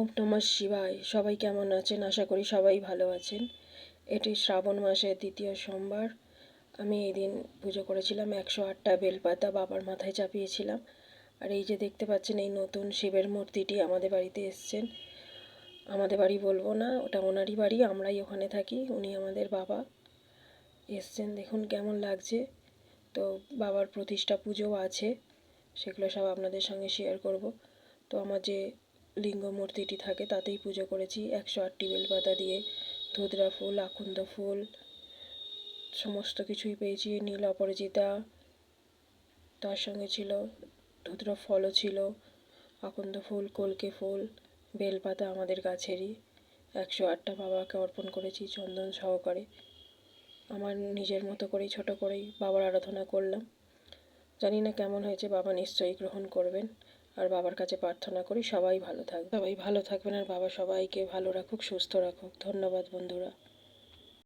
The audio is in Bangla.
ওম নমঃ শিবায়। সবাই কেমন আছেন? আশা করি সবাই ভালো আছেন। এটি শ্রাবণ মাসের দ্বিতীয় সোমবার। আমি এই দিন পুজো করেছিলাম, 108টা বেলপাতা বাবার মাথায় চাপিয়েছিলাম। আর এই যে দেখতে পাচ্ছেন, এই নতুন শিবের মূর্তিটি আমাদের বাড়িতে এসছেন। আমাদের বাড়ি বলবো না, ওটা ওনারই বাড়ি, আমরাই ওখানে থাকি। উনি আমাদের বাবা এসছেন, দেখুন কেমন লাগছে। তো বাবার প্রতিষ্ঠা পুজো আছে, সেগুলো সব আপনাদের সঙ্গে শেয়ার করব। তো আমার যে লিঙ্গ মূর্তিটি থাকে তাতেই পুজো করেছি, 108টি বেলপাতা দিয়ে। ধুতরা ফুল, আকুন্দ ফুল, সমস্ত কিছুই পেয়েছি। নীল অপরাজিতা, তার সঙ্গে ছিল ধুতরা ফলও ছিল, আকুন্দ ফুল, কলকে ফুল, বেলপাতা আমাদের গাছেরই। 108টা বাবাকে অর্পণ করেছি চন্দন সহকারে। আমার নিজের মতো করেই, ছোট করেই বাবার আরাধনা করলাম। জানি না কেমন হয়েছে, বাবা নিশ্চয়ই গ্রহণ করবেন। আর বাবার কাছে প্রার্থনা করি সবাই ভালো থাকবে, সবাই ভালো থাকবেন, আর বাবা সবাইকে ভালো রাখুক, সুস্থ রাখুক। ধন্যবাদ বন্ধুরা।